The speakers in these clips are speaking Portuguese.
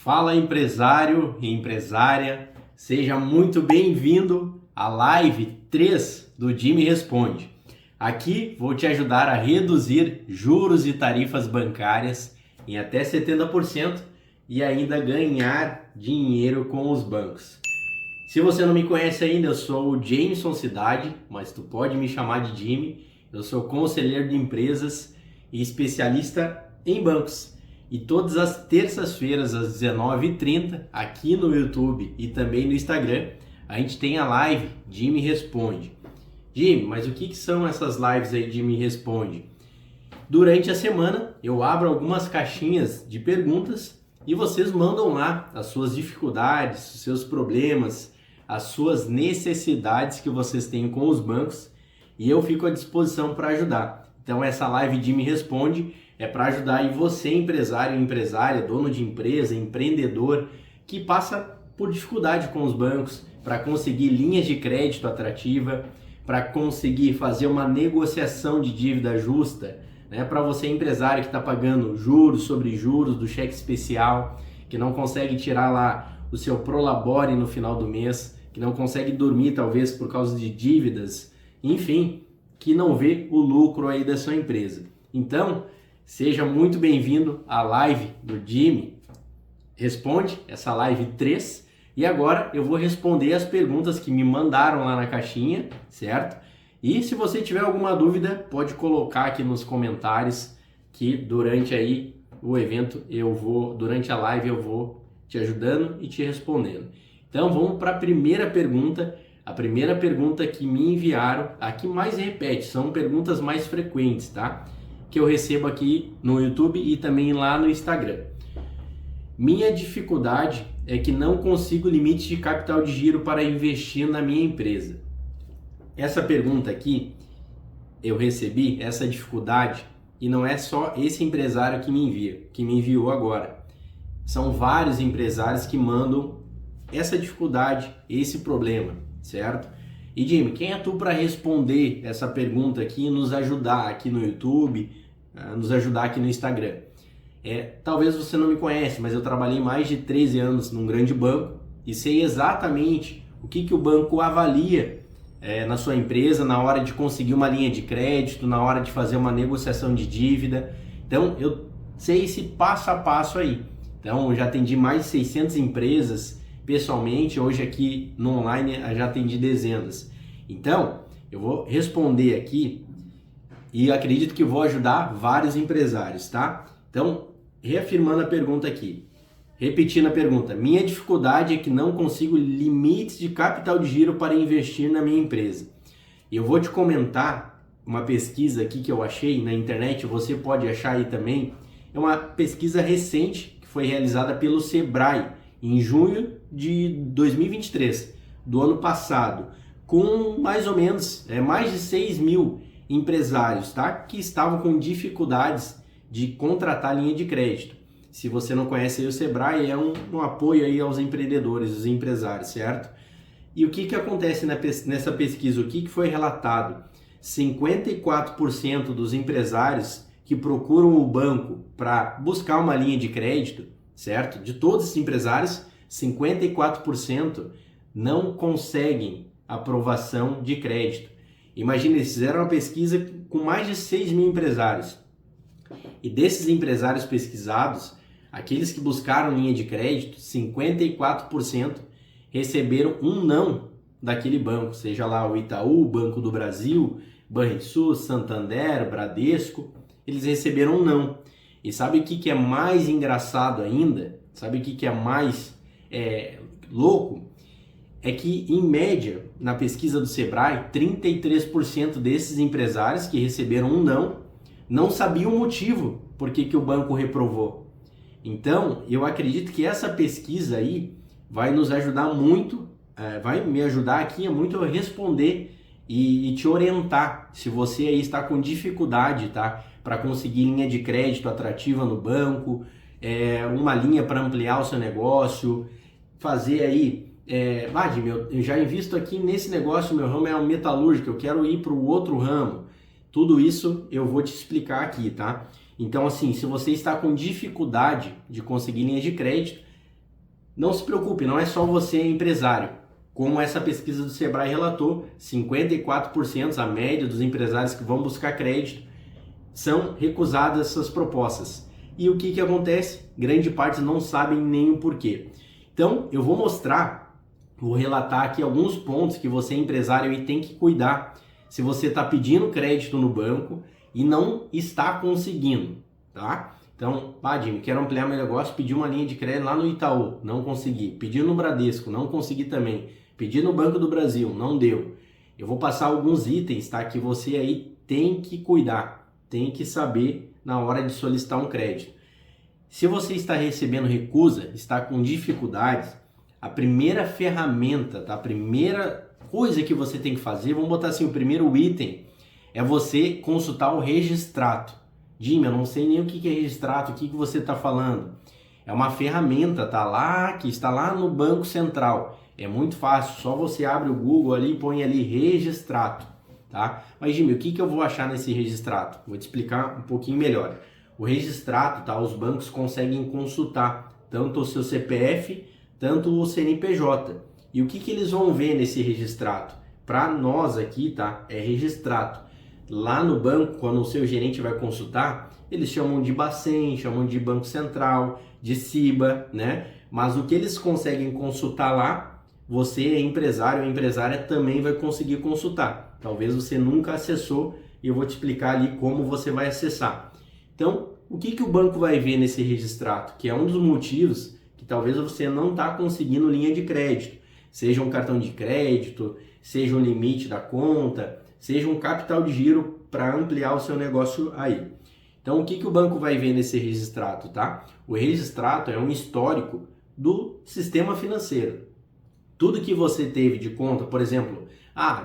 Fala empresário e empresária, seja muito bem-vindo à live 3 do Jimmy Responde. Aqui vou te ajudar a reduzir juros e tarifas bancárias em até 70% e ainda ganhar dinheiro com os bancos. Se você não me conhece ainda, eu sou o Jameson Cidade, mas tu pode me chamar de Jimmy. Eu sou conselheiro de empresas e especialista em bancos. E todas as terças-feiras, às 19h30, aqui no YouTube e também no Instagram, a gente tem a live Jimmy Responde. Jimmy, mas o que são essas lives aí de Jimmy Responde? Durante a semana, eu abro algumas caixinhas de perguntas e vocês mandam lá as suas dificuldades, os seus problemas, as suas necessidades que vocês têm com os bancos e eu fico à disposição para ajudar. Então essa live Jimmy Responde é para ajudar aí você, empresário, empresária, dono de empresa, empreendedor, que passa por dificuldade com os bancos para conseguir linhas de crédito atrativa, para conseguir fazer uma negociação de dívida justa, né? Para você, empresário, que está pagando juros sobre juros do cheque especial, que não consegue tirar lá o seu prolabore no final do mês, que não consegue dormir talvez por causa de dívidas, enfim, que não vê o lucro aí da sua empresa. Então, seja muito bem-vindo à live do Jimmy Responde, essa live 3. E agora eu vou responder as perguntas que me mandaram lá na caixinha, certo? E se você tiver alguma dúvida, pode colocar aqui nos comentários que durante aí o evento durante a live eu vou te ajudando e te respondendo. Então vamos para a primeira pergunta. A primeira pergunta que me enviaram, a que mais repete, são perguntas mais frequentes, tá? Que eu recebo aqui no YouTube e também lá no Instagram. Minha dificuldade é que não consigo limite de capital de giro para investir na minha empresa. Essa pergunta aqui, eu recebi essa dificuldade e não é só esse empresário que me enviou agora. São vários empresários que mandam essa dificuldade, esse problema, certo? E Jimmy, quem é tu para responder essa pergunta aqui e nos ajudar aqui no YouTube, nos ajudar aqui no Instagram? Talvez você não me conhece, mas eu trabalhei mais de 13 anos num grande banco e sei exatamente o que o banco avalia na sua empresa na hora de conseguir uma linha de crédito, na hora de fazer uma negociação de dívida. Então eu sei esse passo a passo aí. Então eu já atendi mais de 600 empresas pessoalmente, hoje aqui no online já atendi dezenas. Então eu vou responder aqui e acredito que vou ajudar vários empresários, tá? Então, reafirmando a pergunta aqui, repetindo a pergunta, minha dificuldade é que não consigo limites de capital de giro para investir na minha empresa. E eu vou te comentar uma pesquisa aqui que eu achei na internet, você pode achar aí também, é uma pesquisa recente que foi realizada pelo Sebrae em junho de 2023, do ano passado, com mais ou menos mais de 6 mil empresários, tá? Que estavam com dificuldades de contratar linha de crédito. Se você não conhece aí, o Sebrae é um apoio aí aos empreendedores, os empresários, certo? E o que acontece nessa pesquisa? O que foi relatado? 54% dos empresários que procuram o banco para buscar uma linha de crédito, certo? De todos esses empresários, 54% não conseguem aprovação de crédito. Imagina, eles fizeram uma pesquisa com mais de 6 mil empresários. E desses empresários pesquisados, aqueles que buscaram linha de crédito, 54% receberam um não daquele banco, seja lá o Itaú, Banco do Brasil, Banrisul, Santander, Bradesco, eles receberam um não. E sabe o que é mais engraçado ainda? Sabe o que é mais louco? É que, em média, na pesquisa do Sebrae, 33% desses empresários que receberam um não sabiam o motivo por que o banco reprovou. Então, eu acredito que essa pesquisa aí vai nos ajudar muito, vai me ajudar aqui muito a responder e te orientar se você aí está com dificuldade, tá? Para conseguir linha de crédito atrativa no banco, uma linha para ampliar o seu negócio, fazer aí eu já invisto aqui nesse negócio, meu ramo é um metalúrgico, eu quero ir para o outro ramo. Tudo isso eu vou te explicar aqui, tá? Então, assim, se você está com dificuldade de conseguir linha de crédito, não se preocupe, não é só você empresário. Como essa pesquisa do Sebrae relatou, 54%, a média dos empresários que vão buscar crédito, são recusadas essas propostas. E o que acontece? Grande parte não sabem nem o porquê. Então, eu vou relatar aqui alguns pontos que você empresário aí tem que cuidar se você está pedindo crédito no banco e não está conseguindo, tá? Então, Jimmy, quero ampliar meu negócio, pedi uma linha de crédito lá no Itaú, não consegui. Pedi no Bradesco, não consegui também. Pedi no Banco do Brasil, não deu. Eu vou passar alguns itens, tá? Que você aí tem que cuidar, tem que saber na hora de solicitar um crédito. Se você está recebendo recusa, está com dificuldades, a primeira ferramenta, tá? A primeira coisa que você tem que fazer, vamos botar assim, o primeiro item é você consultar o Registrato. Jimmy, eu não sei nem o que é Registrato, o que você está falando. É uma ferramenta, tá? Que está lá no Banco Central. É muito fácil, só você abre o Google ali e põe ali Registrato, tá? Mas Jimmy, o que eu vou achar nesse Registrato? Vou te explicar um pouquinho melhor. O Registrato, tá? Os bancos conseguem consultar tanto o seu CPF, tanto o CNPJ. E o que eles vão ver nesse Registrato? Para nós aqui, tá? É Registrato. Lá no banco, quando o seu gerente vai consultar, eles chamam de Bacen, chamam de Banco Central, de CIBA, né? Mas o que eles conseguem consultar lá, você, empresário ou empresária, também vai conseguir consultar. Talvez você nunca acessou e eu vou te explicar ali como você vai acessar. Então, o que o banco vai ver nesse Registrato? Que é um dos motivos que talvez você não está conseguindo linha de crédito. Seja um cartão de crédito, seja um limite da conta, seja um capital de giro para ampliar o seu negócio aí. Então, o que o banco vai ver nesse Registrato, tá? O Registrato é um histórico do sistema financeiro. Tudo que você teve de conta, por exemplo,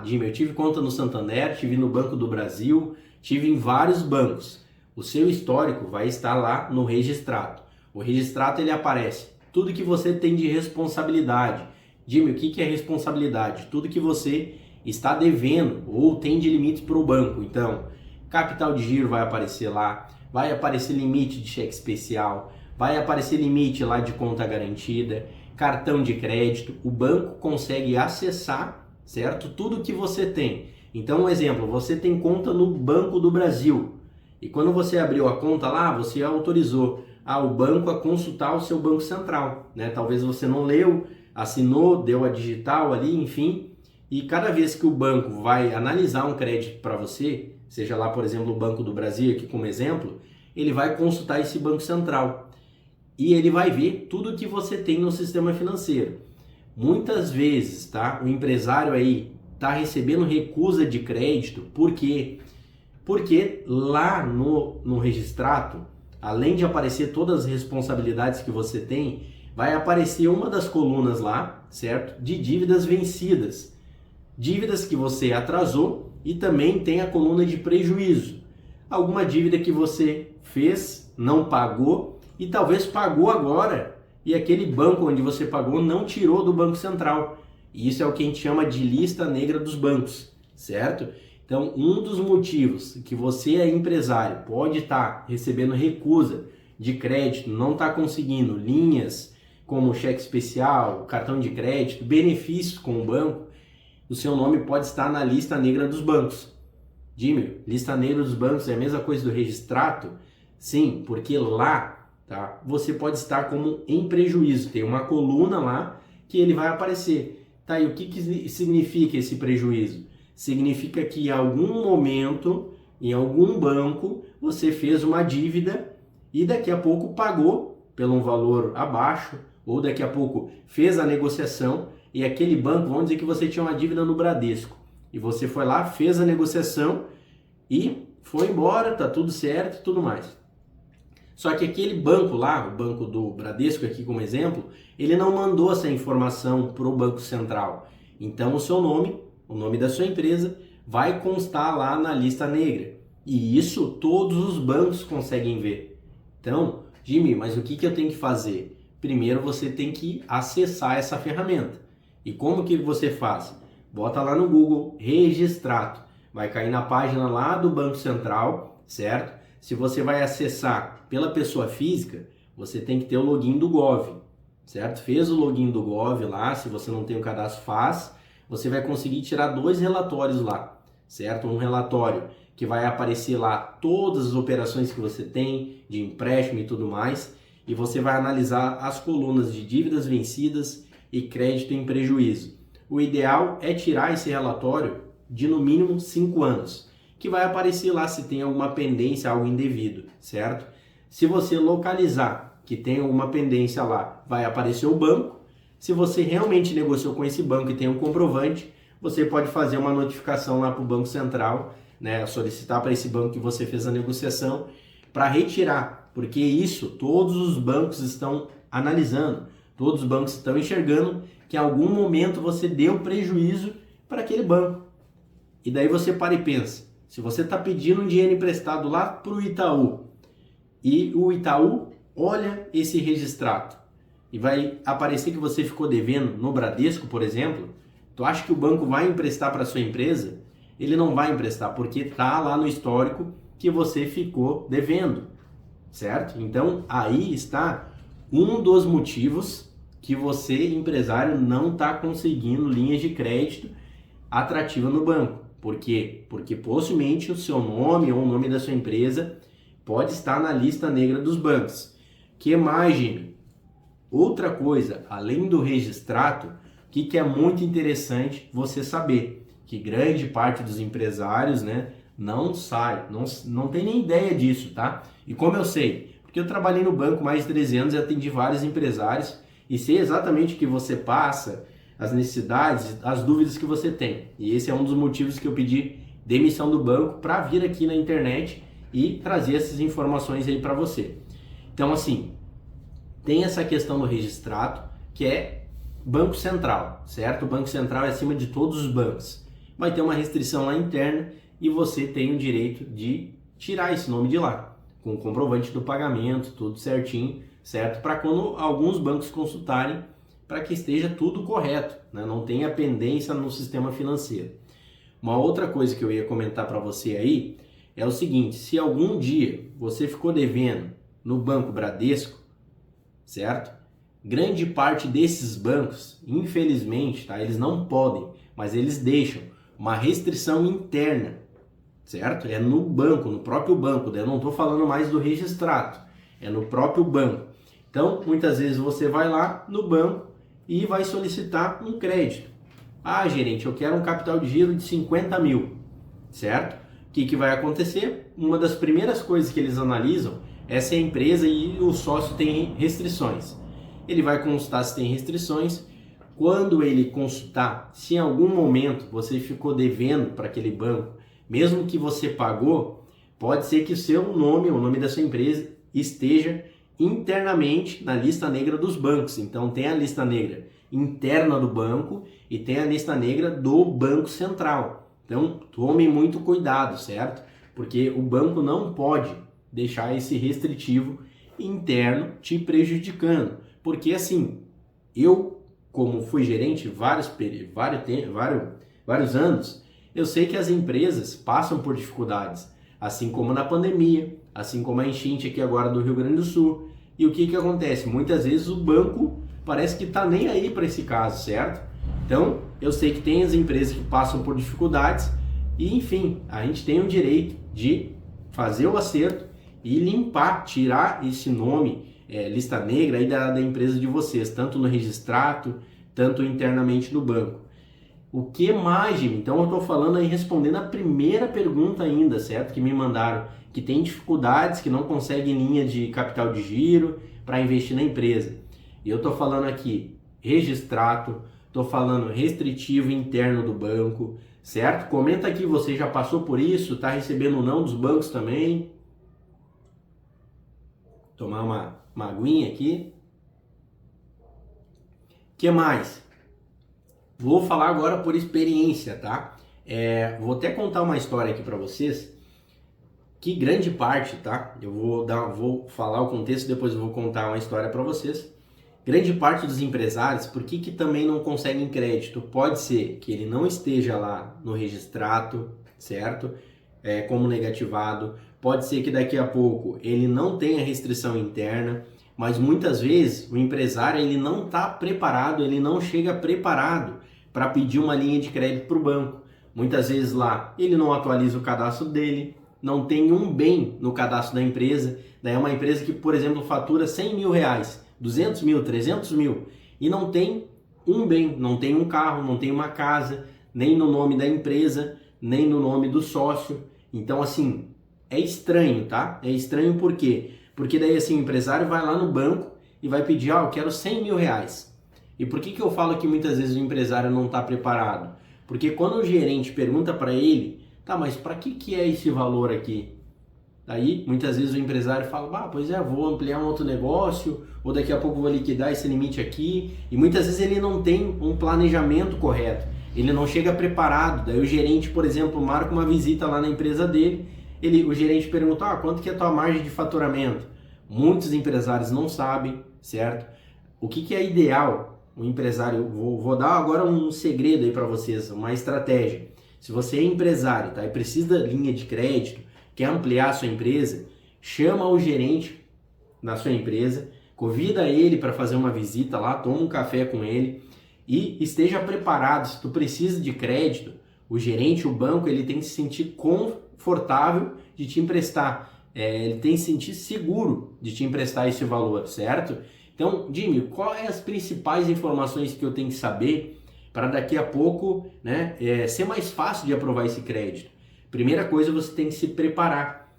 Jimmy, eu tive conta no Santander, tive no Banco do Brasil, tive em vários bancos. O seu histórico vai estar lá no Registrato. O Registrato, ele aparece tudo que você tem de responsabilidade. Jimmy, o que é responsabilidade? Tudo que você está devendo ou tem de limites para o banco. Então, capital de giro vai aparecer lá, vai aparecer limite de cheque especial, vai aparecer limite lá de conta garantida, cartão de crédito. O banco consegue acessar, certo? Tudo que você tem. Então, um exemplo, você tem conta no Banco do Brasil e quando você abriu a conta lá, você autorizou o banco a consultar o seu Banco Central, né? Talvez você não leu, assinou, deu a digital ali, enfim. E cada vez que o banco vai analisar um crédito para você, seja lá, por exemplo, o Banco do Brasil, aqui como exemplo, ele vai consultar esse Banco Central e ele vai ver tudo que você tem no sistema financeiro. Muitas vezes, tá? O empresário aí está recebendo recusa de crédito, por quê? Porque lá no Registrato, além de aparecer todas as responsabilidades que você tem, vai aparecer uma das colunas lá, certo? De dívidas vencidas. Dívidas que você atrasou e também tem a coluna de prejuízo. Alguma dívida que você fez, não pagou e talvez pagou agora e aquele banco onde você pagou não tirou do Banco Central. E isso é o que a gente chama de lista negra dos bancos, certo? Então, um dos motivos que você é empresário pode estar recebendo recusa de crédito, não está conseguindo linhas como cheque especial, cartão de crédito, benefícios com o banco, o seu nome pode estar na lista negra dos bancos. Jimmy, lista negra dos bancos é a mesma coisa do Registrato? Sim, porque lá, tá, você pode estar como em prejuízo. Tem uma coluna lá que ele vai aparecer. Tá, e o que significa esse prejuízo? Significa que em algum momento, em algum banco, você fez uma dívida e daqui a pouco pagou pelo um valor abaixo, ou daqui a pouco fez a negociação e aquele banco, vamos dizer que você tinha uma dívida no Bradesco e você foi lá, fez a negociação e foi embora, tá tudo certo e tudo mais. Só que aquele banco lá, o banco do Bradesco aqui como exemplo, ele não mandou essa informação para o Banco Central. Então o seu nome, o nome da sua empresa, vai constar lá na lista negra. E isso todos os bancos conseguem ver. Então, Jimmy, mas o que eu tenho que fazer? Primeiro você tem que acessar essa ferramenta. E como que você faz? Bota lá no Google, Registrato. Vai cair na página lá do Banco Central, certo? Se você vai acessar pela pessoa física, você tem que ter o login do Gov. certo? Fez o login do Gov lá, se você não tem o cadastro, faz. Você vai conseguir tirar 2 relatórios lá, certo? Um relatório que vai aparecer lá todas as operações que você tem de empréstimo e tudo mais, e você vai analisar as colunas de dívidas vencidas e crédito em prejuízo. O ideal é tirar esse relatório de no mínimo 5 anos, que vai aparecer lá se tem alguma pendência, algo indevido, certo? Se você localizar que tem alguma pendência lá, vai aparecer o banco. Se você realmente negociou com esse banco e tem um comprovante, você pode fazer uma notificação lá para o Banco Central, né, solicitar para esse banco que você fez a negociação para retirar, porque isso todos os bancos estão analisando, todos os bancos estão enxergando que em algum momento você deu prejuízo para aquele banco. E daí você para e pensa, se você está pedindo um dinheiro emprestado lá para o Itaú e o Itaú olha esse registrado e vai aparecer que você ficou devendo no Bradesco, por exemplo, tu acha que o banco vai emprestar para sua empresa? Ele não vai emprestar, porque está lá no histórico que você ficou devendo, certo? Então, aí está um dos motivos que você, empresário, não está conseguindo linhas de crédito atrativa no banco. Por quê? Porque possivelmente o seu nome ou o nome da sua empresa pode estar na lista negra dos bancos. Que mais, Jimmy? Outra coisa, além do registrato, que é muito interessante você saber, que grande parte dos empresários, né, não tem nem ideia disso, tá? E como eu sei? Porque eu trabalhei no banco mais de 13 anos e atendi vários empresários e sei exatamente o que você passa, as necessidades, as dúvidas que você tem. E esse é um dos motivos que eu pedi demissão do banco para vir aqui na internet e trazer essas informações aí para você. Então, assim, tem essa questão do registrato, que é Banco Central, certo? O Banco Central é acima de todos os bancos. Vai ter uma restrição lá interna e você tem o direito de tirar esse nome de lá, com o comprovante do pagamento, tudo certinho, certo? Para quando alguns bancos consultarem, para que esteja tudo correto, né? Não tenha pendência no sistema financeiro. Uma outra coisa que eu ia comentar para você aí é o seguinte, se algum dia você ficou devendo no Banco Bradesco, certo? Grande parte desses bancos, infelizmente, tá? Eles não podem, mas eles deixam uma restrição interna, certo? É no banco, no próprio banco, eu não estou falando mais do registrado, é no próprio banco. Então, muitas vezes você vai lá no banco e vai solicitar um crédito. Ah, gerente, eu quero um capital de giro de 50 mil, certo? O que vai acontecer? Uma das primeiras coisas que eles analisam é se a empresa e o sócio têm restrições. Ele vai consultar se tem restrições. Quando ele consultar se em algum momento você ficou devendo para aquele banco, mesmo que você pagou, pode ser que o seu nome, o nome da sua empresa, esteja internamente na lista negra dos bancos. Então tem a lista negra interna do banco e tem a lista negra do Banco Central. Então tome muito cuidado, certo? Porque o banco não pode deixar esse restritivo interno te prejudicando. Porque assim, eu como fui gerente vários anos, eu sei que as empresas passam por dificuldades, assim como na pandemia, assim como a enchente aqui agora do Rio Grande do Sul. E o que acontece? Muitas vezes o banco parece que está nem aí para esse caso, certo? Então, eu sei que tem as empresas que passam por dificuldades e, enfim, a gente tem o direito de fazer o acerto e limpar, tirar esse nome, lista negra aí da empresa de vocês, tanto no registrato, tanto internamente no banco. O que mais, Jimmy? Então eu estou falando aí, respondendo a primeira pergunta ainda, certo? Que me mandaram, que tem dificuldades, que não conseguem linha de capital de giro para investir na empresa. E eu estou falando aqui registrato, estou falando restritivo interno do banco, certo? Comenta aqui, você já passou por isso, está recebendo não dos bancos também. Tomar uma aguinha aqui. O que mais? Vou falar agora por experiência, tá? Vou até contar uma história aqui para vocês, que grande parte, tá? Eu vou falar o contexto, depois eu vou contar uma história para vocês. Grande parte dos empresários, por que também não conseguem crédito? Pode ser que ele não esteja lá no registrato, certo? Como negativado. Pode ser que daqui a pouco ele não tenha restrição interna. Mas muitas vezes o empresário ele não está preparado, ele não chega preparado para pedir uma linha de crédito para o banco. Muitas vezes lá ele não atualiza o cadastro dele, não tem um bem no cadastro da empresa. Daí é uma empresa que, por exemplo, fatura 100 mil reais, 200 mil, 300 mil e não tem um bem, não tem um carro, não tem uma casa, nem no nome da empresa, nem no nome do sócio. Então, assim, é estranho, tá? É estranho por quê? Porque daí, assim, o empresário vai lá no banco e vai pedir, eu quero 100 mil reais. E por que eu falo que muitas vezes o empresário não está preparado? Porque quando o gerente pergunta para ele, tá, mas para que é esse valor aqui? Aí, muitas vezes o empresário fala, pois é, vou ampliar um outro negócio, ou daqui a pouco vou liquidar esse limite aqui. E muitas vezes ele não tem um planejamento correto, ele não chega preparado. Daí o gerente, por exemplo, marca uma visita lá na empresa dele, o gerente pergunta, quanto que é a tua margem de faturamento? Muitos empresários não sabem, certo? O que é ideal? O empresário, vou dar agora um segredo aí para vocês, uma estratégia. Se você é empresário, tá, e precisa da linha de crédito, quer ampliar a sua empresa, chama o gerente da sua empresa, convida ele para fazer uma visita lá, toma um café com ele e esteja preparado. Se tu precisa de crédito, o gerente, o banco, ele tem que se sentir confortável de te emprestar. Ele tem que se sentir seguro de te emprestar esse valor, certo? Então, Jimmy, quais as principais informações que eu tenho que saber para daqui a pouco, né, ser mais fácil de aprovar esse crédito? Primeira coisa, você tem que se preparar,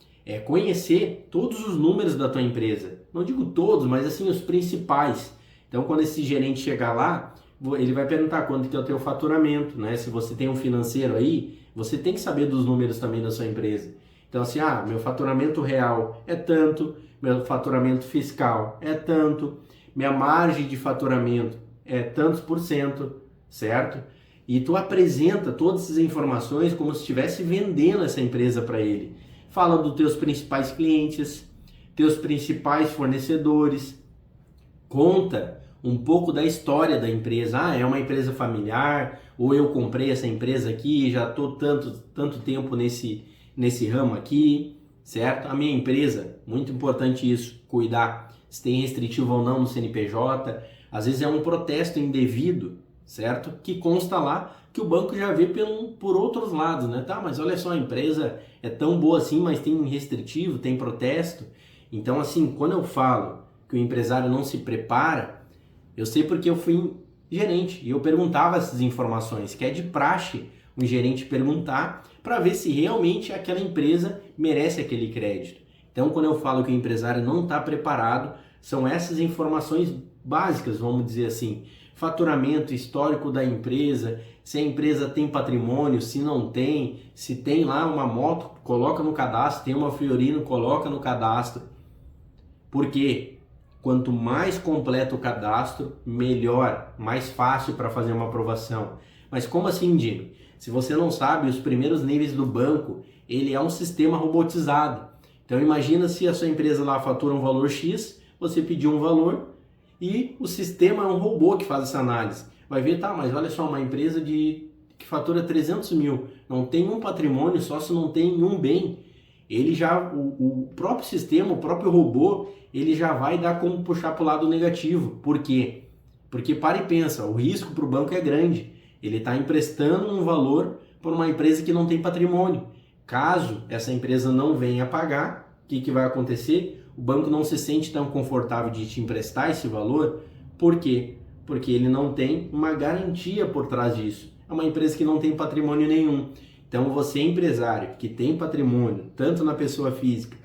conhecer todos os números da tua empresa. Não digo todos, mas assim os principais. Então, quando esse gerente chegar lá, ele vai perguntar quanto que é o teu faturamento, né? Se você tem um financeiro aí, você tem que saber dos números também da sua empresa. Então, assim, meu faturamento real é tanto, meu faturamento fiscal é tanto, minha margem de faturamento é tantos por cento, certo? E tu apresenta todas essas informações como se estivesse vendendo essa empresa para ele. Fala dos teus principais clientes, teus principais fornecedores, conta um pouco da história da empresa. É uma empresa familiar, ou eu comprei essa empresa aqui, já estou tanto tempo nesse ramo aqui, certo? A minha empresa, muito importante isso, cuidar se tem restritivo ou não no CNPJ. Às vezes é um protesto indevido, certo? Que consta lá que o banco já vê por outros lados, né? Tá, mas olha só, a empresa é tão boa assim, mas tem restritivo, tem protesto. Então, assim, quando eu falo que o empresário não se prepara, eu sei porque eu fui gerente e eu perguntava essas informações, que é de praxe um gerente perguntar para ver se realmente aquela empresa merece aquele crédito. Então, quando eu falo que o empresário não está preparado, são essas informações básicas, vamos dizer assim. Faturamento, histórico da empresa, se a empresa tem patrimônio, se não tem, se tem lá uma moto, coloca no cadastro, tem uma Fiorino, coloca no cadastro. Porque quanto mais completo o cadastro, melhor, mais fácil para fazer uma aprovação. Mas como assim, Jimmy? Se você não sabe, os primeiros níveis do banco, ele é um sistema robotizado. Então imagina se a sua empresa lá fatura um valor X, você pediu um valor e o sistema é um robô que faz essa análise. Vai ver, tá, mas olha só, uma empresa que fatura 300 mil, não tem um patrimônio, só se não tem um bem. Ele já, o próprio sistema, o próprio robô, ele já vai dar como puxar para o lado negativo. Por quê? Porque para e pensa, o risco para o banco é grande. Ele está emprestando um valor para uma empresa que não tem patrimônio. Caso essa empresa não venha pagar, o que vai acontecer? O banco não se sente tão confortável de te emprestar esse valor. Por quê? Porque ele não tem uma garantia por trás disso. É uma empresa que não tem patrimônio nenhum. Então você, empresário que tem patrimônio, tanto na pessoa física,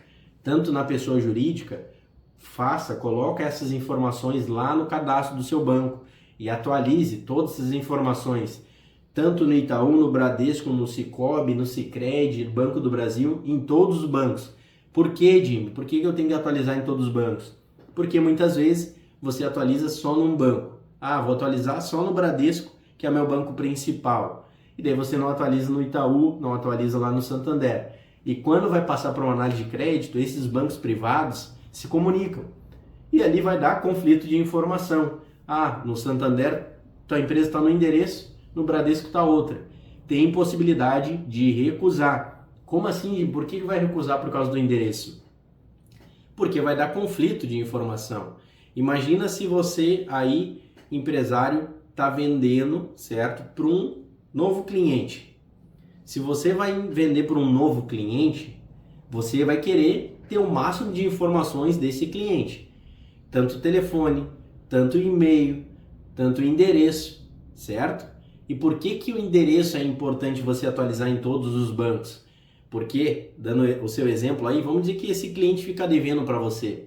tanto na pessoa jurídica, coloca essas informações lá no cadastro do seu banco e atualize todas essas informações, tanto no Itaú, no Bradesco, no Sicoob, no Sicredi, no Banco do Brasil, em todos os bancos. Por que, Jimmy? Por que eu tenho que atualizar em todos os bancos? Porque muitas vezes você atualiza só num banco. Vou atualizar só no Bradesco, que é meu banco principal. E daí você não atualiza no Itaú, não atualiza lá no Santander. E quando vai passar para uma análise de crédito, esses bancos privados se comunicam. E ali vai dar conflito de informação. No Santander, tua empresa está no endereço, no Bradesco está outra. Tem possibilidade de recusar. Como assim? Por que vai recusar por causa do endereço? porque vai dar conflito de informação. Imagina se você aí, empresário, está vendendo, certo, para um novo cliente. Se você vai vender para um novo cliente, você vai querer ter o máximo de informações desse cliente. Tanto telefone, tanto e-mail, tanto endereço, certo? E por que que o endereço é importante você atualizar em todos os bancos? Porque, dando o seu exemplo aí, vamos dizer que esse cliente fica devendo para você.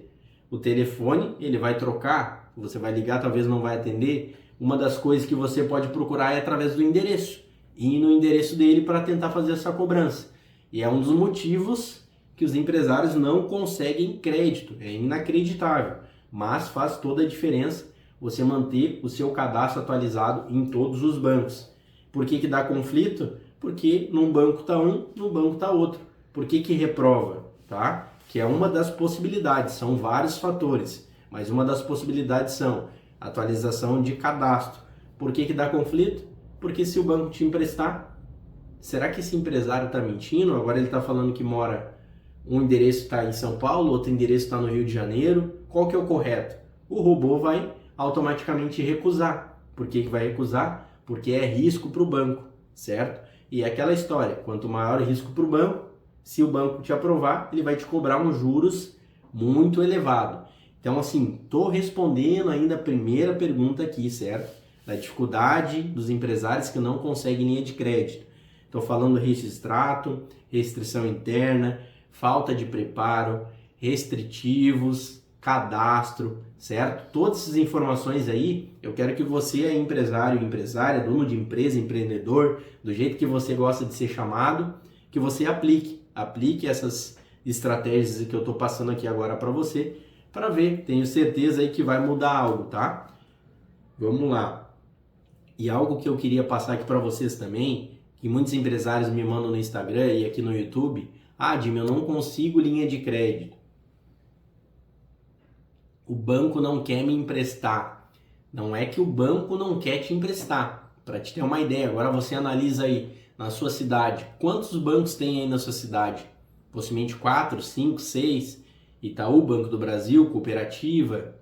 O telefone, ele vai trocar, você vai ligar, talvez não vai atender. Uma das coisas que você pode procurar é através do endereço. Ir no endereço dele para tentar fazer essa cobrança. E é um dos motivos que os empresários não conseguem crédito. É inacreditável. Mas faz toda a diferença você manter o seu cadastro atualizado em todos os bancos. Por que que dá conflito? Porque num banco está um, no banco está outro. Por que que reprova? Tá? Que é uma das possibilidades, são vários fatores, mas uma das possibilidades são atualização de cadastro. Por que que dá conflito? Porque se o banco te emprestar, será que esse empresário está mentindo? Agora ele está falando que mora, um endereço está em São Paulo, outro endereço está no Rio de Janeiro. Qual que é o correto? O robô vai automaticamente recusar. Por que que vai recusar? Porque é risco para o banco, certo? E é aquela história, quanto maior o risco para o banco, se o banco te aprovar, ele vai te cobrar uns juros muito elevado. Então, assim, estou respondendo ainda a primeira pergunta aqui, certo? Da dificuldade dos empresários que não conseguem linha de crédito. Estou falando registrato, restrição interna, falta de preparo, restritivos, cadastro, certo? Todas essas informações aí, eu quero que você é empresário, empresária, dono de empresa, empreendedor, do jeito que você gosta de ser chamado, que você aplique essas estratégias que eu estou passando aqui agora para você, para ver, tenho certeza aí que vai mudar algo, tá? Vamos lá. E algo que eu queria passar aqui para vocês também, que muitos empresários me mandam no Instagram e aqui no YouTube, Jimmy, eu não consigo linha de crédito. O banco não quer me emprestar. Não é que o banco não quer te emprestar. Para te ter uma ideia, agora você analisa aí na sua cidade. Quantos bancos tem aí na sua cidade? Possivelmente 4, 5, 6. Itaú, Banco do Brasil, Cooperativa.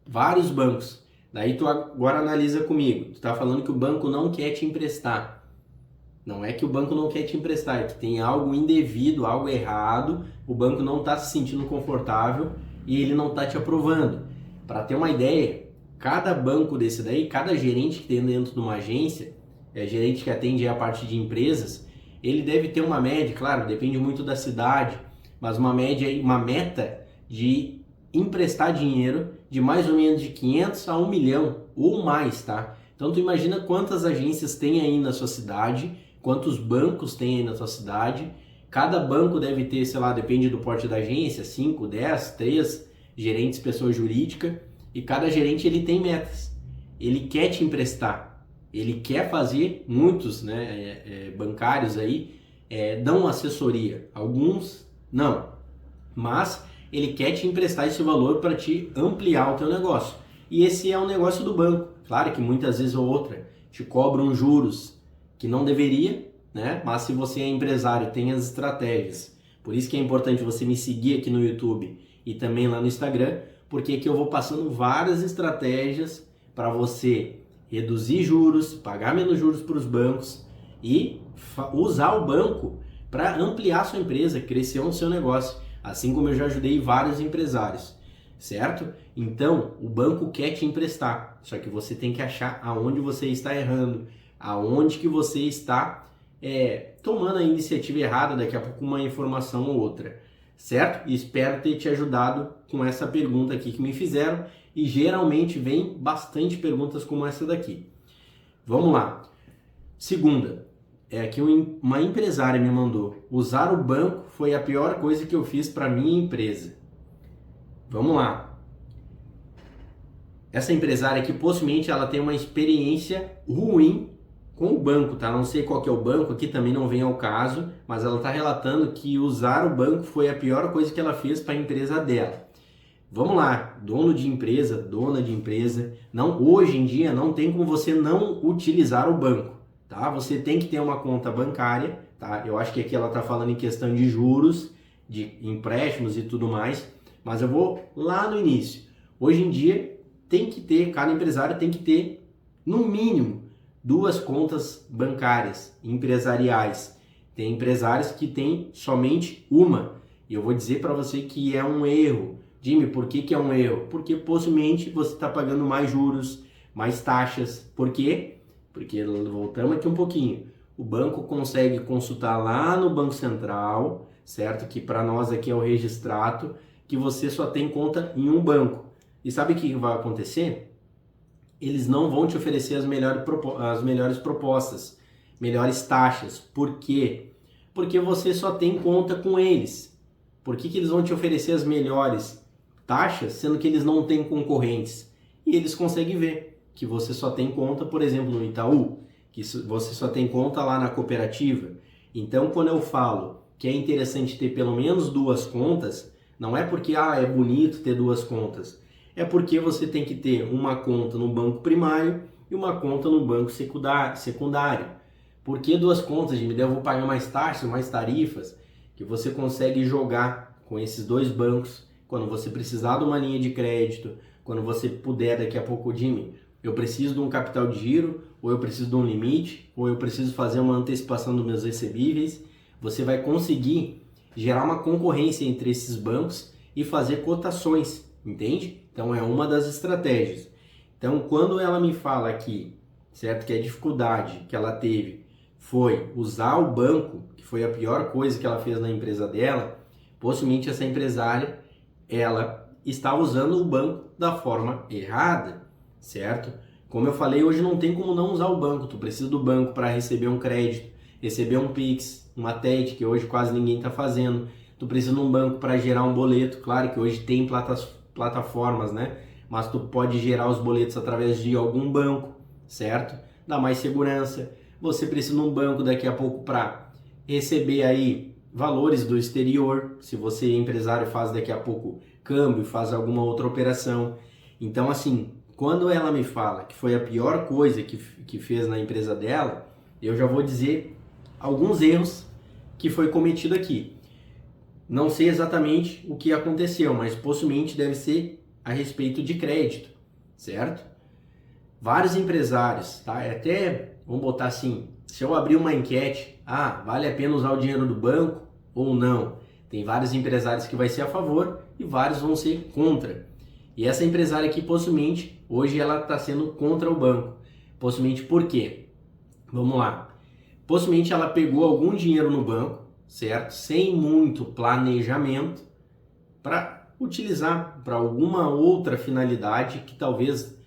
Vários bancos. Daí tu agora analisa comigo. Tu está falando que o banco não quer te emprestar. Não é que o banco não quer te emprestar, é que tem algo indevido, algo errado. O banco não está se sentindo confortável e ele não está te aprovando. Para ter uma ideia, cada banco desse daí, cada gerente que tem dentro de uma agência, gerente que atende a parte de empresas, ele deve ter uma média, claro, depende muito da cidade, mas uma média, uma meta de emprestar dinheiro de mais ou menos de 500 a 1 milhão ou mais, tá? Então tu imagina quantas agências tem aí na sua cidade, quantos bancos tem aí na sua cidade. Cada banco deve ter, sei lá, depende do porte da agência, 5, 10, 3 gerentes, pessoa jurídica, e cada gerente ele tem metas. Ele quer te emprestar, ele quer fazer, muitos bancários aí dão assessoria, alguns não, mas ele quer te emprestar esse valor para te ampliar o teu negócio. E esse é o negócio do banco. Claro que muitas vezes ou outra te cobram juros que não deveria, né? Mas se você é empresário, tem as estratégias. Por isso que é importante você me seguir aqui no YouTube e também lá no Instagram, porque aqui eu vou passando várias estratégias para você reduzir juros, pagar menos juros para os bancos e usar o banco para ampliar a sua empresa, crescer o seu negócio, assim como eu já ajudei vários empresários, certo? Então, o banco quer te emprestar, só que você tem que achar aonde você está errando, aonde que você está tomando a iniciativa errada, daqui a pouco uma informação ou outra, certo? E espero ter te ajudado com essa pergunta aqui que me fizeram, e geralmente vem bastante perguntas como essa daqui. Vamos lá. Segunda, aqui uma empresária me mandou: usar o banco foi a pior coisa que eu fiz para minha empresa. Vamos lá. Essa empresária aqui, possivelmente, ela tem uma experiência ruim com o banco, tá? Não sei qual que é o banco, aqui também não vem ao caso, mas ela está relatando que usar o banco foi a pior coisa que ela fez para a empresa dela. Vamos lá, dono de empresa, dona de empresa, não, hoje em dia não tem como você não utilizar o banco, tá? Você tem que ter uma conta bancária, tá? Eu acho que aqui ela está falando em questão de juros, de empréstimos e tudo mais. Mas eu vou lá no início. Hoje em dia, cada empresário tem que ter, no mínimo, 2 contas bancárias empresariais. Tem empresários que têm somente uma. E eu vou dizer para você que é um erro. Jimmy, por que é um erro? Porque possivelmente você está pagando mais juros, mais taxas. Por quê? Porque, voltamos aqui um pouquinho, o banco consegue consultar lá no Banco Central, certo? Que para nós aqui é o registrato, que você só tem conta em um banco. E sabe o que vai acontecer? Eles não vão te oferecer as melhores propostas, melhores taxas. Por quê? Porque você só tem conta com eles. Por que eles vão te oferecer as melhores taxas, sendo que eles não têm concorrentes? E eles conseguem ver que você só tem conta, por exemplo, no Itaú, que você só tem conta lá na cooperativa. Então, quando eu falo que é interessante ter pelo menos 2 contas, não é porque é bonito ter 2 contas, é porque você tem que ter uma conta no banco primário e uma conta no banco secundário. Por que 2 contas, Jimmy? Eu vou pagar mais taxas, mais tarifas, que você consegue jogar com esses 2 bancos quando você precisar de uma linha de crédito, quando você puder daqui a pouco, Jimmy, eu preciso de um capital de giro, ou eu preciso de um limite, ou eu preciso fazer uma antecipação dos meus recebíveis. Você vai conseguir gerar uma concorrência entre esses bancos e fazer cotações, entende? Então é uma das estratégias. Então quando ela me fala aqui, certo, que a dificuldade que ela teve foi usar o banco, que foi a pior coisa que ela fez na empresa dela, possivelmente essa empresária, ela está usando o banco da forma errada, certo? Como eu falei, hoje não tem como não usar o banco. Tu precisa do banco para receber um crédito, receber um Pix, uma TED, que hoje quase ninguém está fazendo. Tu precisa de um banco para gerar um boleto. Claro que hoje tem plataformas, né? Mas tu pode gerar os boletos através de algum banco, certo? Dá mais segurança. Você precisa de um banco daqui a pouco para receber aí valores do exterior. Se você é empresário, faz daqui a pouco câmbio, faz alguma outra operação. Então, assim, quando ela me fala que foi a pior coisa que fez na empresa dela, eu já vou dizer alguns erros que foi cometido aqui. Não sei exatamente o que aconteceu, mas possivelmente deve ser a respeito de crédito, certo? Vários empresários, tá? Até, vamos botar assim, se eu abrir uma enquete, vale a pena usar o dinheiro do banco ou não? Tem vários empresários que vai ser a favor e vários vão ser contra. E essa empresária aqui, possivelmente, hoje ela está sendo contra o banco. Possivelmente por quê? Vamos lá. Possivelmente ela pegou algum dinheiro no banco, certo? Sem muito planejamento, para utilizar para alguma outra finalidade que talvez...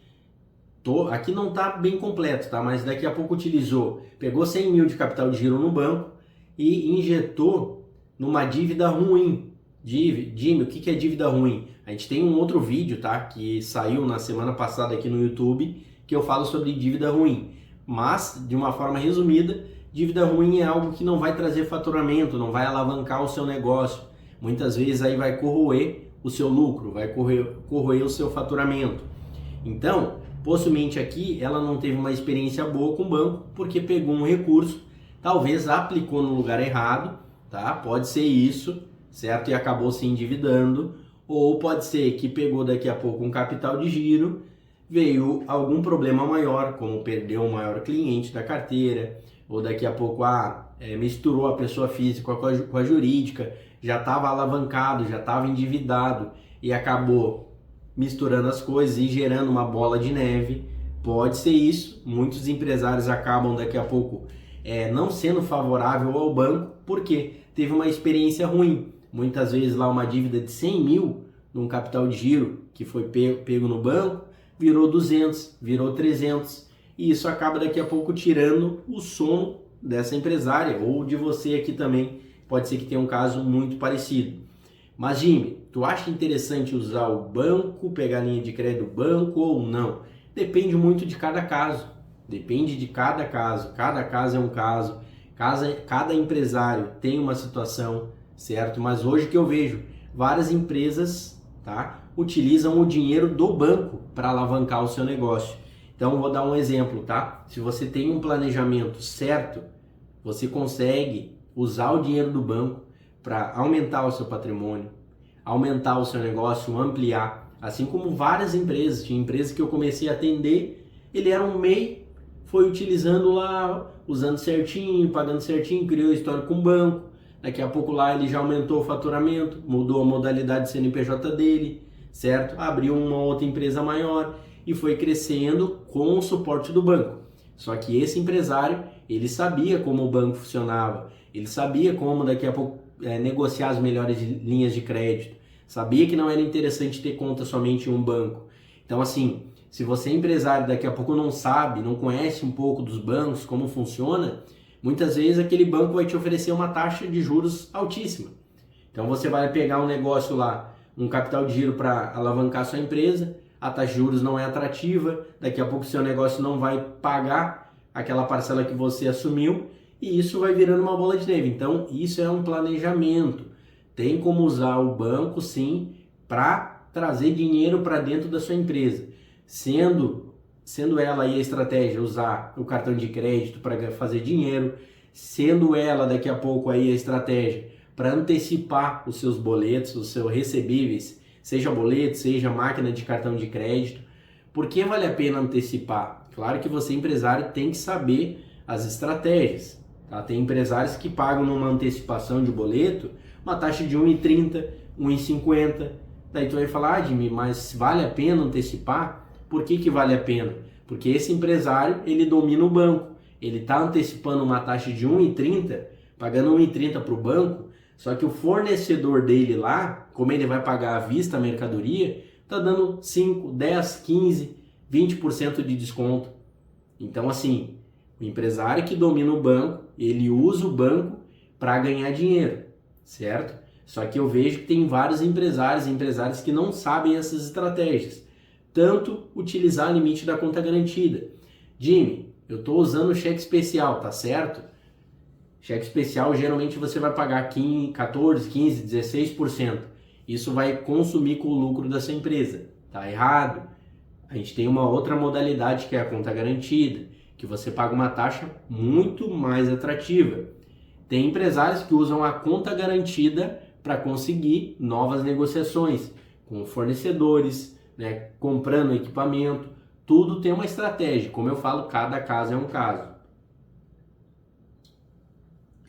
Aqui não está bem completo, tá? Mas daqui a pouco utilizou. Pegou 100 mil de capital de giro no banco e injetou numa dívida ruim. Jimmy, o que é dívida ruim? A gente tem um outro vídeo, tá? Que saiu na semana passada aqui no YouTube, que eu falo sobre dívida ruim. Mas, de uma forma resumida, dívida ruim é algo que não vai trazer faturamento, não vai alavancar o seu negócio. Muitas vezes aí vai corroer o seu lucro, vai corroer o seu faturamento. Então, possivelmente aqui ela não teve uma experiência boa com o banco, porque pegou um recurso, talvez aplicou no lugar errado, tá? Pode ser isso, certo? E acabou se endividando. Ou pode ser que pegou daqui a pouco um capital de giro, veio algum problema maior, como perdeu um maior cliente da carteira, ou daqui a pouco misturou a pessoa física com a jurídica, já estava alavancado, já estava endividado e acabou misturando as coisas e gerando uma bola de neve. Pode ser isso. Muitos empresários acabam daqui a pouco não sendo favorável ao banco porque teve uma experiência ruim. Muitas vezes lá uma dívida de 100 mil num capital de giro que foi pego no banco, virou 200, virou 300 e isso acaba daqui a pouco tirando o sono dessa empresária ou de você aqui também. Pode ser que tenha um caso muito parecido. Mas Jimmy, tu acha interessante usar o banco, pegar a linha de crédito do banco ou não? Depende muito de cada caso. Depende de cada caso. Cada caso é um caso. Cada empresário tem uma situação, certo? Mas hoje que eu vejo, várias empresas, tá, utilizam o dinheiro do banco para alavancar o seu negócio. Então, vou dar um exemplo, tá? Se você tem um planejamento certo, você consegue usar o dinheiro do banco para aumentar o seu patrimônio, aumentar o seu negócio, ampliar. Assim como várias empresas, tinha empresas que eu comecei a atender, ele era um MEI, foi utilizando lá, usando certinho, pagando certinho, criou histórico com o banco, daqui a pouco lá ele já aumentou o faturamento, mudou a modalidade de CNPJ dele, certo? Abriu uma outra empresa maior e foi crescendo com o suporte do banco. Só que esse empresário, ele sabia como o banco funcionava, ele sabia como daqui a pouco negociar as melhores linhas de crédito, sabia que não era interessante ter conta somente em um banco. Então assim, se você é empresário daqui a pouco não sabe, não conhece um pouco dos bancos, como funciona, muitas vezes aquele banco vai te oferecer uma taxa de juros altíssima. Então você vai pegar um negócio lá, um capital de giro para alavancar sua empresa, a taxa de juros não é atrativa, daqui a pouco seu negócio não vai pagar aquela parcela que você assumiu e isso vai virando uma bola de neve. Então isso é um planejamento. Tem como usar o banco sim para trazer dinheiro para dentro da sua empresa. Sendo ela aí a estratégia usar o cartão de crédito para fazer dinheiro, sendo ela daqui a pouco aí a estratégia para antecipar os seus boletos, os seus recebíveis, seja boleto, seja máquina de cartão de crédito. Por que vale a pena antecipar? Claro que você, empresário, tem que saber as estratégias. Tá? Tem empresários que pagam numa antecipação de boleto uma taxa de 1,30, 1,50. Daí tu vai falar, Jimmy, mas vale a pena antecipar? Por que vale a pena? Porque esse empresário, ele domina o banco. Ele está antecipando uma taxa de 1,30, pagando 1,30 para o banco, só que o fornecedor dele lá, como ele vai pagar à vista a mercadoria, está dando 5, 10, 15, 20% de desconto. Então assim, o empresário que domina o banco, ele usa o banco para ganhar dinheiro, certo? Só que eu vejo que tem vários empresários que não sabem essas estratégias. Tanto utilizar o limite da conta garantida. Jimmy, eu estou usando o cheque especial, tá certo? Cheque especial geralmente você vai pagar 14, 15, 16%. Isso vai consumir com o lucro da sua empresa. Tá errado. A gente tem uma outra modalidade que é a conta garantida, que você paga uma taxa muito mais atrativa. Tem empresários que usam a conta garantida para conseguir novas negociações com fornecedores, né, comprando equipamento. Tudo tem uma estratégia. Como eu falo, cada caso é um caso.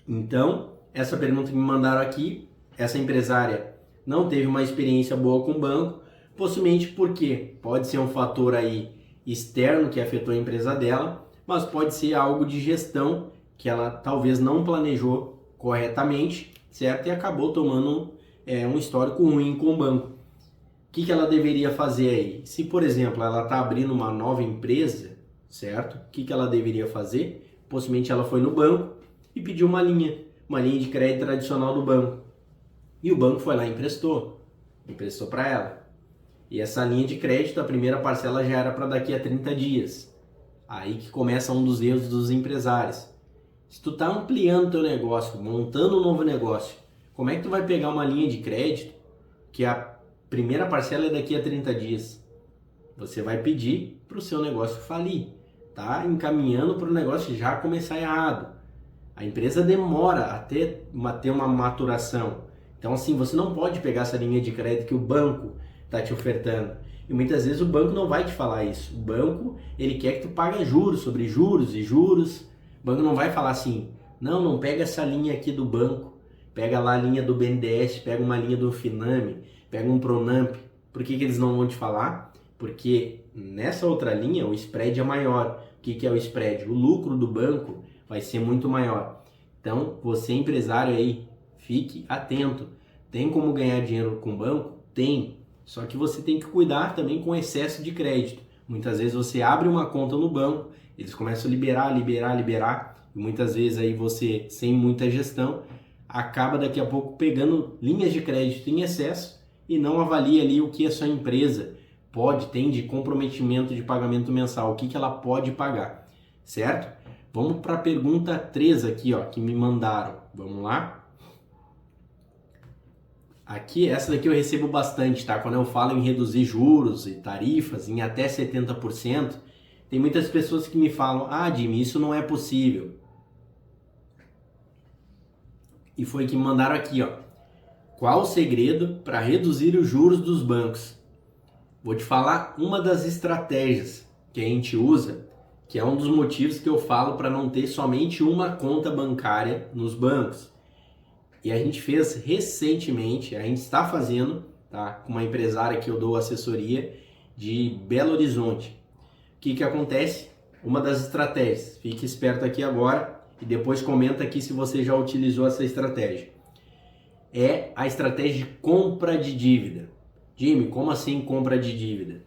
Então, essa pergunta que me mandaram aqui, essa empresária não teve uma experiência boa com o banco, possivelmente porque pode ser um fator aí externo que afetou a empresa dela, mas pode ser algo de gestão que ela talvez não planejou corretamente, certo? E acabou tomando um histórico ruim com o banco. O que ela deveria fazer aí? Se, por exemplo, ela está abrindo uma nova empresa, certo? O que ela deveria fazer? Possivelmente ela foi no banco e pediu uma linha de crédito tradicional do banco. E o banco foi lá e emprestou para ela. E essa linha de crédito, a primeira parcela já era para daqui a 30 dias. Aí que começa um dos erros dos empresários. Se tu está ampliando teu negócio, montando um novo negócio, como é que tu vai pegar uma linha de crédito que a primeira parcela é daqui a 30 dias? Você vai pedir para o seu negócio falir. Tá encaminhando para o negócio já começar errado. A empresa demora até ter uma maturação. Então assim, você não pode pegar essa linha de crédito que o banco está te ofertando. E muitas vezes o banco não vai te falar isso. O banco, ele quer que tu pague juros sobre juros e juros. O banco não vai falar assim, não pega essa linha aqui do banco. Pega lá a linha do BNDES, pega uma linha do Finame, pega um Pronamp. Por que eles não vão te falar? Porque nessa outra linha o spread é maior. O que é o spread? O lucro do banco vai ser muito maior. Então, você empresário aí, fique atento. Tem como ganhar dinheiro com o banco? Tem. Só que você tem que cuidar também com excesso de crédito. Muitas vezes você abre uma conta no banco, eles começam a liberar. E muitas vezes aí você, sem muita gestão, acaba daqui a pouco pegando linhas de crédito em excesso e não avalia ali o que a sua empresa tem de comprometimento de pagamento mensal, o que ela pode pagar, certo? Vamos para a pergunta 3 aqui, ó, que me mandaram. Vamos lá? Aqui, essa daqui eu recebo bastante, tá? Quando eu falo em reduzir juros e tarifas em até 70%, tem muitas pessoas que me falam, Jimmy, isso não é possível. E foi que me mandaram aqui, ó. Qual o segredo para reduzir os juros dos bancos? Vou te falar uma das estratégias que a gente usa, que é um dos motivos que eu falo para não ter somente uma conta bancária nos bancos. E a gente fez recentemente, a gente está fazendo, tá, com uma empresária que eu dou assessoria de Belo Horizonte. O que acontece? Uma das estratégias, fique esperto aqui agora e depois comenta aqui se você já utilizou essa estratégia. É a estratégia de compra de dívida. Jimmy, como assim compra de dívida?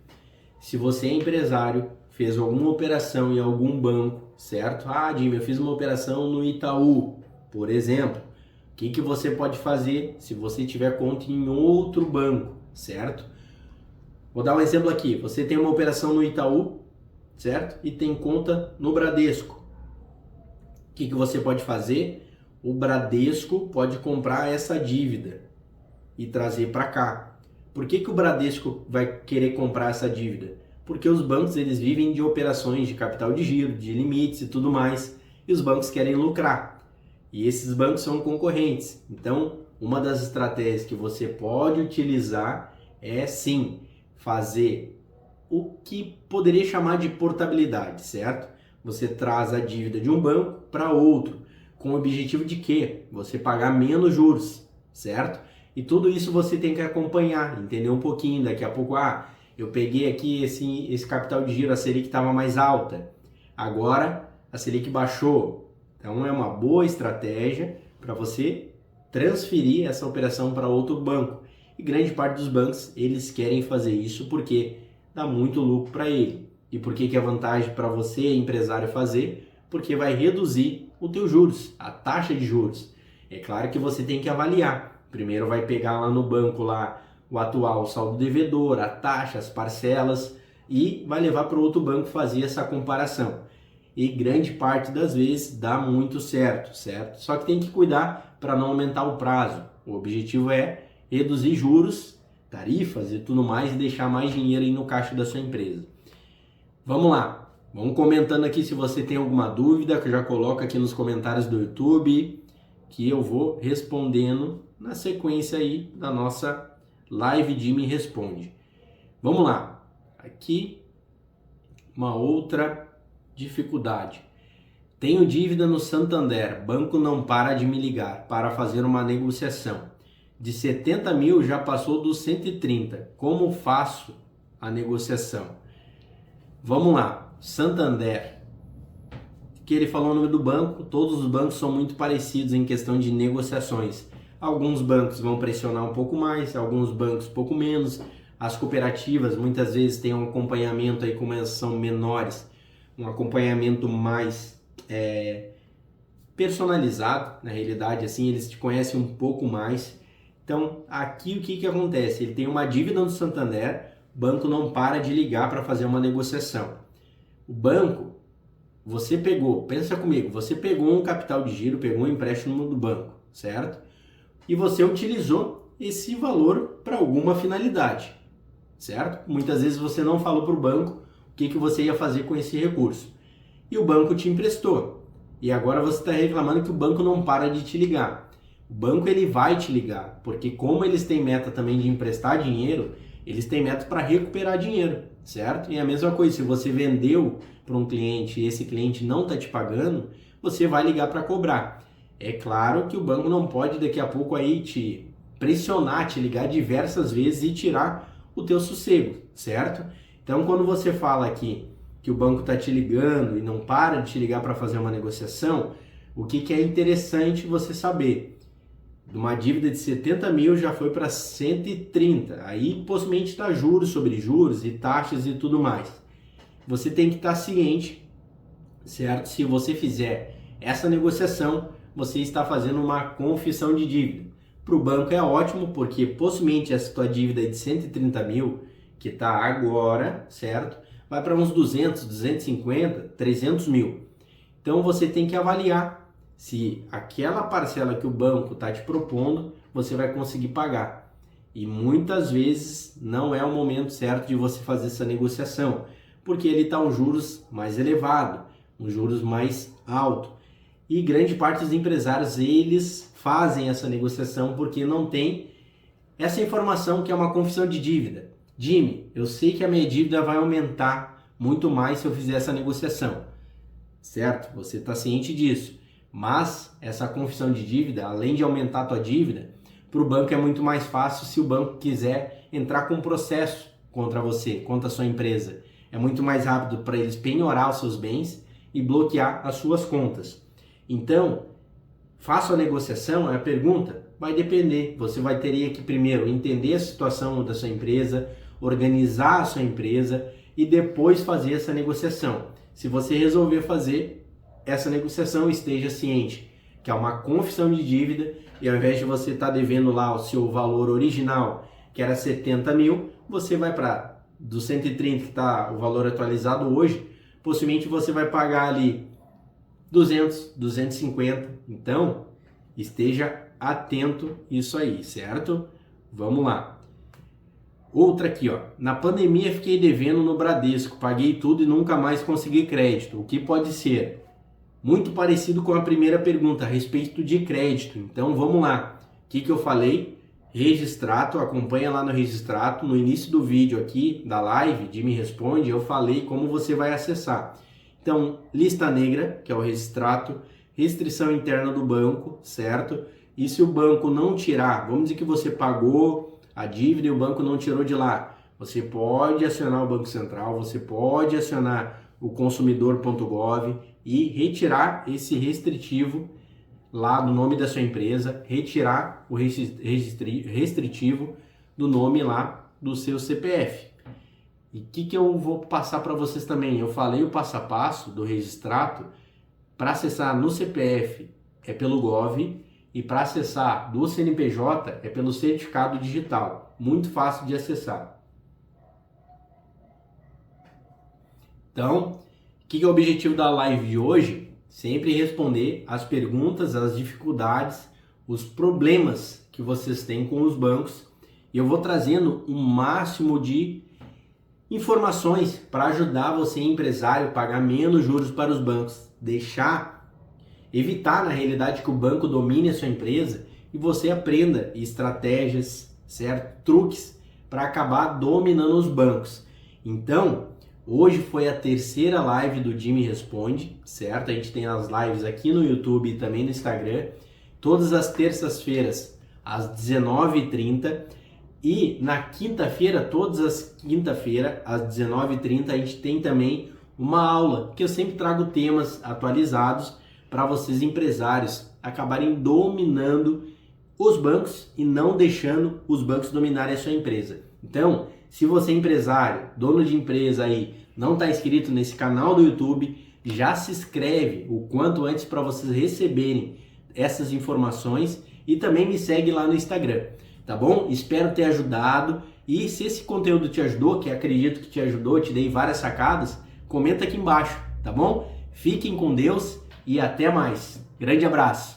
Se você é empresário, fez alguma operação em algum banco, certo? Ah, Jimmy, eu fiz uma operação no Itaú, por exemplo. O que você pode fazer se você tiver conta em outro banco, certo? Vou dar um exemplo aqui. Você tem uma operação no Itaú, certo? E tem conta no Bradesco. O que você pode fazer? O Bradesco pode comprar essa dívida e trazer para cá. Por que o Bradesco vai querer comprar essa dívida? Porque os bancos eles vivem de operações de capital de giro, de limites e tudo mais, e os bancos querem lucrar. E esses bancos são concorrentes. Então, uma das estratégias que você pode utilizar é sim fazer o que poderia chamar de portabilidade, certo? Você traz a dívida de um banco para outro, com o objetivo de quê? Você pagar menos juros, certo? E tudo isso você tem que acompanhar, entender um pouquinho. Daqui a pouco, eu peguei aqui esse capital de giro, a Selic estava mais alta, agora a Selic baixou. Então é uma boa estratégia para você transferir essa operação para outro banco. E grande parte dos bancos, eles querem fazer isso porque dá muito lucro para ele. E por que é vantagem para você, empresário, fazer? Porque vai reduzir o teu juros, a taxa de juros. É claro que você tem que avaliar. Primeiro vai pegar lá no banco lá o atual saldo devedor, a taxa, as parcelas e vai levar para o outro banco fazer essa comparação. E grande parte das vezes dá muito certo, certo? Só que tem que cuidar para não aumentar o prazo. O objetivo é reduzir juros, tarifas e tudo mais e deixar mais dinheiro aí no caixa da sua empresa. Vamos lá. Vamos comentando aqui se você tem alguma dúvida, que já coloca aqui nos comentários do YouTube, que eu vou respondendo na sequência aí da nossa live Jimmy Responde. Vamos lá. Aqui uma outra dificuldade. Tenho dívida no Santander, banco não para de me ligar para fazer uma negociação. De 70 mil já passou dos 130. Como faço a negociação? Vamos lá. Santander, que ele falou o nome do banco, todos os bancos são muito parecidos em questão de negociações. Alguns bancos vão pressionar um pouco mais, alguns bancos um pouco menos. As cooperativas muitas vezes têm um acompanhamento aí, como elas são menores, um acompanhamento mais personalizado, na realidade, assim, eles te conhecem um pouco mais. Então, aqui o que acontece? Ele tem uma dívida no Santander, o banco não para de ligar para fazer uma negociação. O banco, você pegou, pensa comigo, você pegou um capital de giro, pegou um empréstimo do banco, certo? E você utilizou esse valor para alguma finalidade, certo? Muitas vezes você não falou para o banco o que você ia fazer com esse recurso. E o banco te emprestou. E agora você está reclamando que o banco não para de te ligar. O banco ele vai te ligar, porque como eles têm meta também de emprestar dinheiro, eles têm meta para recuperar dinheiro, certo? E a mesma coisa, se você vendeu para um cliente e esse cliente não está te pagando, você vai ligar para cobrar. É claro que o banco não pode daqui a pouco aí te pressionar, te ligar diversas vezes e tirar o teu sossego, certo? Então quando você fala aqui que o banco está te ligando e não para de te ligar para fazer uma negociação, o que é interessante você saber? De uma dívida de 70 mil já foi para 130, aí possivelmente está juros sobre juros e taxas e tudo mais. Você tem que estar ciente, certo? Se você fizer essa negociação, você está fazendo uma confissão de dívida. Para o banco é ótimo, porque possivelmente essa tua dívida de 130 mil, que está agora, certo? Vai para uns 200, 250, 300 mil. Então você tem que avaliar se aquela parcela que o banco está te propondo, você vai conseguir pagar. E muitas vezes não é o momento certo de você fazer essa negociação, porque ele está um juros mais elevado, um juros mais alto. E grande parte dos empresários, eles fazem essa negociação porque não tem essa informação que é uma confissão de dívida. Jimmy, eu sei que a minha dívida vai aumentar muito mais se eu fizer essa negociação, certo? Você está ciente disso, mas essa confissão de dívida, além de aumentar a tua dívida, para o banco é muito mais fácil se o banco quiser entrar com um processo contra você, contra a sua empresa. É muito mais rápido para eles penhorar os seus bens e bloquear as suas contas. Então, faça a negociação, a pergunta vai depender. Você vai ter que primeiro entender a situação da sua empresa, organizar a sua empresa e depois fazer essa negociação. Se você resolver fazer essa negociação, esteja ciente que é uma confissão de dívida e ao invés de você estar devendo lá o seu valor original, que era 70 mil, você vai para do 130 que está o valor atualizado hoje, possivelmente você vai pagar ali 200, 250. Então, esteja atento isso aí, certo? Vamos lá. Outra aqui, ó. Na pandemia fiquei devendo no Bradesco, paguei tudo e nunca mais consegui crédito. O que pode ser? Muito parecido com a primeira pergunta, a respeito de crédito. Então, vamos lá. O que eu falei? Registrato, acompanha lá no Registrato. No início do vídeo aqui, da live, de Me Responde, eu falei como você vai acessar. Então, lista negra, que é o Registrato, restrição interna do banco, certo? E se o banco não tirar, vamos dizer que você pagou a dívida e o banco não tirou de lá, você pode acionar o Banco Central, você pode acionar o consumidor.gov e retirar esse restritivo lá do nome da sua empresa, retirar o restritivo do nome lá do seu CPF. E o que eu vou passar para vocês também? Eu falei o passo a passo do Registrato. Para acessar no CPF é pelo Gov e para acessar do CNPJ é pelo certificado digital. Muito fácil de acessar. Então, o que é o objetivo da live de hoje? Sempre responder as perguntas, as dificuldades, os problemas que vocês têm com os bancos. E eu vou trazendo o máximo de informações para ajudar você, empresário, a pagar menos juros para os bancos. Evitar na realidade que o banco domine a sua empresa e você aprenda estratégias, certo? Truques para acabar dominando os bancos. Então, hoje foi a terceira live do Jimmy Responde, certo? A gente tem as lives aqui no YouTube e também no Instagram, todas as terças-feiras às 19h30 e na quinta-feira, todas as quinta-feiras às 19h30 a gente tem também uma aula que eu sempre trago temas atualizados para vocês empresários acabarem dominando os bancos e não deixando os bancos dominarem a sua empresa. Então, se você é empresário, dono de empresa aí, não está inscrito nesse canal do YouTube, já se inscreve o quanto antes para vocês receberem essas informações e também me segue lá no Instagram, tá bom? Espero ter ajudado e se esse conteúdo te ajudou, que acredito que te ajudou, te dei várias sacadas, comenta aqui embaixo, tá bom? Fiquem com Deus e até mais. Grande abraço!